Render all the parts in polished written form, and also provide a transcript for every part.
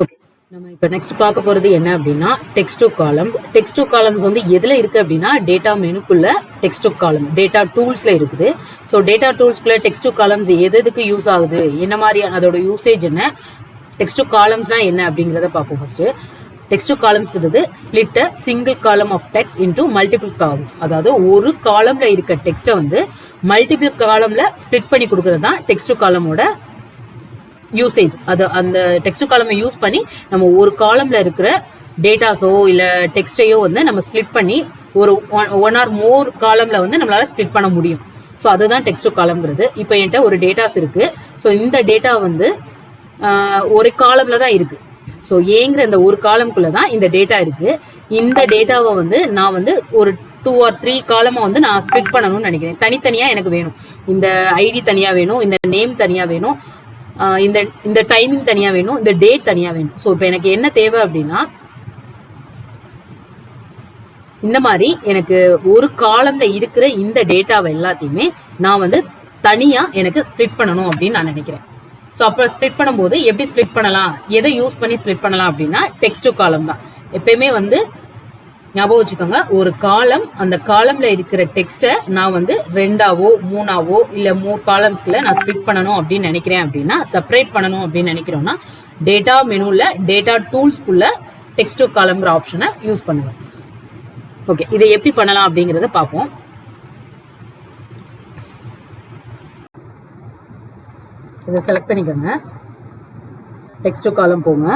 Okay, நம்ம இப்போ next பார்க்க போகிறது என்ன அப்படின்னா text to columns. Text to columns வந்து எதில் இருக்குது அப்படின்னா டேட்டா மெனுக்குள்ள டெக்ஸ்ட் டு காலம் டேட்டா டூல்ஸில் இருக்குது. ஸோ டேட்டா டூல்ஸ்குள்ள டெக்ஸ்ட் டு காலம்ஸ் எதுக்கு யூஸ் ஆகுது, என்ன மாதிரி அதோட யூசேஜ் என்ன, டெக்ஸ்ட் டு காலம்ஸ்னா என்ன அப்படிங்கிறத பார்ப்போம். ஃபர்ஸ்ட் டெக்ஸ்ட் டு காலம்ஸ்ங்கிறது split a single column of text into multiple columns. அதாவது ஒரு காலம்ல இருக்க டெக்ஸ்ட்டை வந்து மல்டிபிள் காலம்ல ஸ்பிளிட் பண்ணி கொடுக்கறது தான் டெக்ஸ்ட் டு காலமோட யூசேஜ். அது அந்த டெக்ஸ்ட் காலமை யூஸ் பண்ணி நம்ம ஒரு காலம்ல இருக்கிற டேட்டாஸோ இல்லை டெக்ஸ்டையோ வந்து நம்ம ஸ்பிளிட் பண்ணி ஒரு ஒன் ஆர் மோர் காலம்ல வந்து நம்மளால ஸ்பிளிட் பண்ண முடியும். ஸோ அதுதான் டெக்ஸ்ட் காலம்ங்கிறது. இப்போ என்கிட்ட ஒரு டேட்டாஸ் இருக்கு. ஸோ இந்த டேட்டா வந்து ஒரு காலம்ல தான் இருக்கு. ஸோ ஏங்கிற இந்த ஒரு காலம்குள்ள தான் இந்த டேட்டா இருக்கு. இந்த டேட்டாவை வந்து நான் வந்து ஒரு 2 or 3 காலமா வந்து நான் ஸ்பிளிட் பண்ணணும்னு நினைக்கிறேன். தனித்தனியா எனக்கு வேணும். இந்த ஐடி தனியா வேணும், இந்த நேம் தனியா வேணும், இந்த டைமிங் தனியா வேணும், இந்த டேட் தனியா வேணும். ஸோ இப்போ எனக்கு என்ன தேவை அப்படின்னா இந்த மாதிரி எனக்கு ஒரு காலம்ல இருக்கிற இந்த டேட்டாவை எல்லாத்தையுமே நான் வந்து தனியா எனக்கு ஸ்பிளிட் பண்ணணும் அப்படின்னு நான் நினைக்கிறேன். ஸோ அப்போ ஸ்பிளிட் பண்ணும்போது எப்படி ஸ்பிளிட் பண்ணலாம், எதை யூஸ் பண்ணி ஸ்பிளிட் பண்ணலாம் அப்படின்னா டெக்ஸ்ட் டு காலம் தான். எப்பயுமே வந்து ஞாபகம் வச்சுக்கோங்க, ஒரு காலம், அந்த காலம்ல இருக்கிற டெக்ஸ்ட்டை நான் வந்து 2ஆவோ 3ஆவோ இல்லை 3 காலம்ஸ்குள்ள நான் ஸ்பிளிட் பண்ணணும் அப்படின்னு நினைக்கிறேன். அப்படின்னா செப்பரேட் பண்ணணும் அப்படின்னு நினைக்கிறோம்னா டேட்டா மெனுவில் டேட்டா டூல்ஸ்குள்ள டெக்ஸ்ட் டு காலம்ங்கிற ஆப்ஷனை யூஸ் பண்ணுங்க. ஓகே, இதை எப்படி பண்ணலாம் அப்படிங்கிறத பார்ப்போம். இதை செலக்ட் பண்ணிக்கோங்க, டெக்ஸ்ட் டு காலம் போங்க.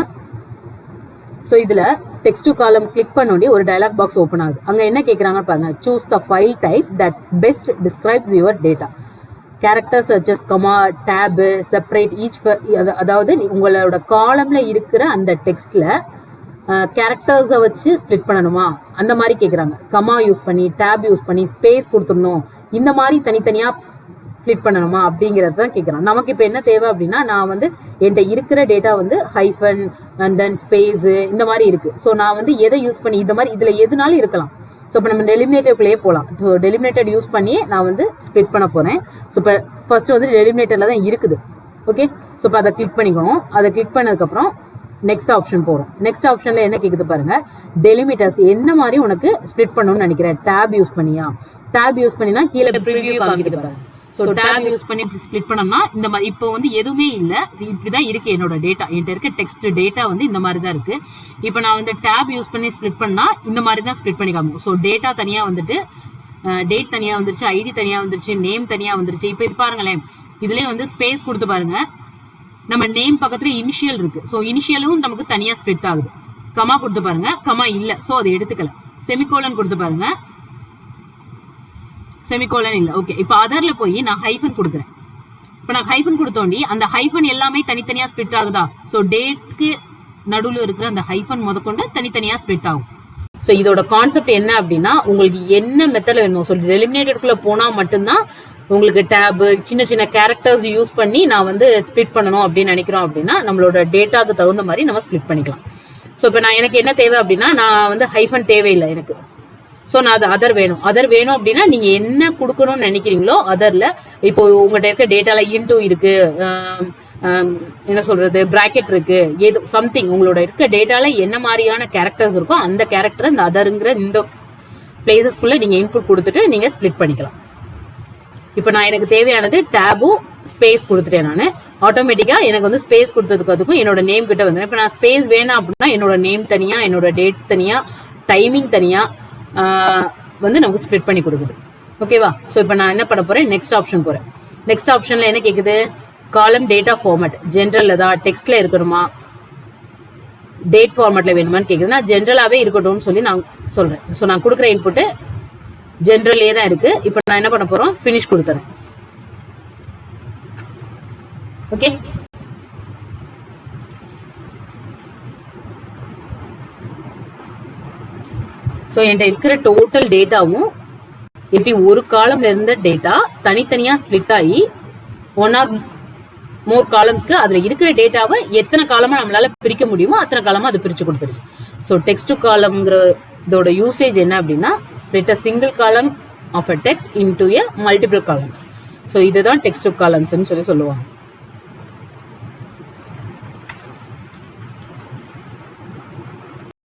ஸோ இதில் டெக்ஸ்ட் டு காலம் கிளிக் பண்ணி ஒரு டயலாக் பாக்ஸ் ஓப்பன் ஆகுது. அங்கே என்ன கேட்குறாங்க பாருங்க, choose the file type that best describes your data. Characters such as comma, tab, separate each. அதாவது உங்களோட காலம்ல இருக்கிற அந்த டெக்ஸ்ட்ல கேரக்டர்ஸை வச்சு ஸ்பிளிட் பண்ணணுமா அந்த மாதிரி கேட்குறாங்க. கமா யூஸ் பண்ணி, டேப் யூஸ் பண்ணி, ஸ்பேஸ் கொடுத்துடணும், இந்த மாதிரி தனித்தனியாக ஸ்பிளிட் பண்ணணுமா அப்படிங்கிறது தான் கேட்குறான். நமக்கு இப்போ என்ன தேவை அப்படின்னா நான் வந்து என்கிட்ட இருக்கிற டேட்டா வந்து ஹைஃபன் அண்ட் தென் ஸ்பேஸு இந்த மாதிரி இருக்குது. ஸோ நான் வந்து எதை யூஸ் பண்ணி இந்த மாதிரி இதில் எதுனாலும் இருக்கலாம். ஸோ இப்போ நம்ம டெலிமினேட்டருக்குள்ளேயே போகலாம். ஸோ டெலிமினேட்டர் யூஸ் பண்ணி நான் வந்து ஸ்பிளிட் பண்ண போகிறேன். ஸோ இப்போ ஃபர்ஸ்ட் வந்து டெலிமினேட்டரில் தான் இருக்குது. ஓகே, ஸோ இப்போ அதை கிளிக் பண்ணிக்கோங்க. அதை கிளிக் பண்ணதுக்கப்புறம் நெக்ஸ்ட் ஆப்ஷன் போகிறோம். நெக்ஸ்ட் ஆப்ஷனில் என்ன கேட்குது பாருங்க, டெலிமிட்டர்ஸ் என்ன மாதிரி உனக்கு ஸ்பிளிட் பண்ணணும்னு நினைக்கிறேன், டேப் யூஸ் பண்ணியா. டேப் யூஸ் பண்ணினா கீழே ப்ரிவியூ காமிக்கிட்டு பாருங்க. ஸோ டேப் யூஸ் பண்ணி ஸ்பிளிட் பண்ணோம்னா இந்த மாதிரி இப்போ வந்து எதுவுமே இல்லை, இப்படி தான் இருக்குது என்னோட டேட்டா. என்கிட்ட இருக்க டெக்ஸ்ட் டேட்டா வந்து இந்த மாதிரி தான் இருக்குது. இப்போ நான் வந்து டேப் யூஸ் பண்ணி ஸ்பிளிட் பண்ணால் இந்த மாதிரி தான் ஸ்பிளிட் பண்ணி காமிக்கும். ஸோ டேட்டா தனியாக வந்துட்டு, டேட் தனியாக வந்துருச்சு, ஐடி தனியாக வந்துருச்சு, நேம் தனியாக வந்துருச்சு. இப்போ இது பாருங்களேன், இதுலேயே வந்து ஸ்பேஸ் கொடுத்து பாருங்க, நம்ம நேம் பக்கத்துல இனிஷியல் இருக்கு. ஸோ இனிஷியலும் நமக்கு தனியா ஸ்பிளிட் ஆகுது. கமா கொடுத்து பாருங்க, கமா இல்லை, ஸோ அதை எடுத்துக்கல. செமிகோலன் கொடுத்து பாருங்க, செமிகோலன் இல்லை. ஓகே, இப்போ அதர்ல போய் நான் ஹைஃபன் கொடுக்குறேன். இப்போ நான் ஹைஃபன் கொடுத்தோண்டி அந்த ஹைஃபன் எல்லாமே தனித்தனியா ஸ்பிளிட் ஆகுதா. ஸோ டேட்க்கு நடுவில் இருக்கிற அந்த ஹைஃபன் முதற்கொண்டு தனித்தனியா ஸ்பிளிட் ஆகும். ஸோ இதோட கான்செப்ட் என்ன அப்படின்னா உங்களுக்கு என்ன மெத்தட்ல வேணும். ஸோ டெலிமினேட்டருக்குள்ள போனால் மட்டும்தான் உங்களுக்கு டேபு சின்ன சின்ன கேரக்டர்ஸ் யூஸ் பண்ணி நான் வந்து ஸ்பிளிட் பண்ணணும் அப்படின்னு நினைக்கிறோம். அப்படின்னா நம்மளோட டேட்டாவுக்கு தகுந்த மாதிரி நம்ம ஸ்பிளிட் பண்ணிக்கலாம். ஸோ இப்போ நான் எனக்கு என்ன தேவை அப்படின்னா நான் வந்து ஹைஃபன் தேவையில்லை எனக்கு. ஸோ நான் அது அதர் வேணும் அப்படின்னா நீங்கள் என்ன கொடுக்கணும்னு நினைக்கிறீங்களோ அதரில். இப்போ உங்கள்கிட்ட இருக்க டேட்டாவில் இன்டூ இருக்கு, என்ன சொல்றது, பிராக்கெட் இருக்கு, ஏதோ சம்திங் உங்களோட இருக்க டேட்டாவில் என்ன மாதிரியான கேரக்டர்ஸ் இருக்கோ அந்த கேரக்டரை இந்த அதருங்கிற இந்த பிளேசஸ்குள்ளே நீங்கள் இன்புட் கொடுத்துட்டு நீங்கள் ஸ்பிளிட் பண்ணிக்கலாம். இப்போ நான் எனக்கு தேவையானது டேபும் ஸ்பேஸ் கொடுத்துட்டேன். நான் ஆட்டோமேட்டிக்காக எனக்கு வந்து ஸ்பேஸ் கொடுத்ததுக்கு அதுக்கும் என்னோட நேம் கிட்ட வந்து இப்போ நான் ஸ்பேஸ் வேணாம் அப்படின்னா என்னோட நேம் தனியாக, என்னோட டேட் தனியாக, டைமிங் தனியாக வந்து நமக்கு ஸ்பிளிட் பண்ணி கொடுக்குது. ஓகேவா. ஸோ இப்போ நான் என்ன பண்ண போகிறேன், நெக்ஸ்ட் ஆப்ஷன் போகிறேன். நெக்ஸ்ட் ஆப்ஷனில் என்ன கேட்குது, காலம் டேட்டா ஃபார்மேட் ஜென்ரலில் தான், டெக்ஸ்ட்டில் இருக்கணுமா, டேட் ஃபார்மேட்டில் வேணுமான்னு கேட்குது. நான் ஜென்ரலாகவே இருக்கட்டும்னு சொல்லி நான் சொல்கிறேன். ஸோ நான் கொடுக்குற இன்புட்டு ஜென்ரல்லே தான் இருக்கு. இப்போ நான் என்ன பண்ண போறோம், ஃபினிஷ் கொடுத்துறேன். ஓகே, ஸோ என்கிட்ட இருக்கிற டோட்டல் டேட்டாவும் எப்படி ஒரு காலம்ல இருந்த டேட்டா தனித்தனியா ஸ்பிளிட் ஆகி 1 or more காலம்ஸ்க்கு அதில் இருக்கிற டேட்டாவை எத்தனை காலமாக நம்மளால பிரிக்க முடியுமோ அத்தனை காலமாக அது பிரித்து கொடுத்துருச்சு. ஸோ டெக்ஸ்ட் டு காலம்ங்கிறதோட யூசேஜ் என்ன அப்படின்னா split a single column of a text into a multiple columns. So இதுதான் டெக்ஸ்ட் டு காலம்ஸ்ன்னு சொல்லுவாங்க.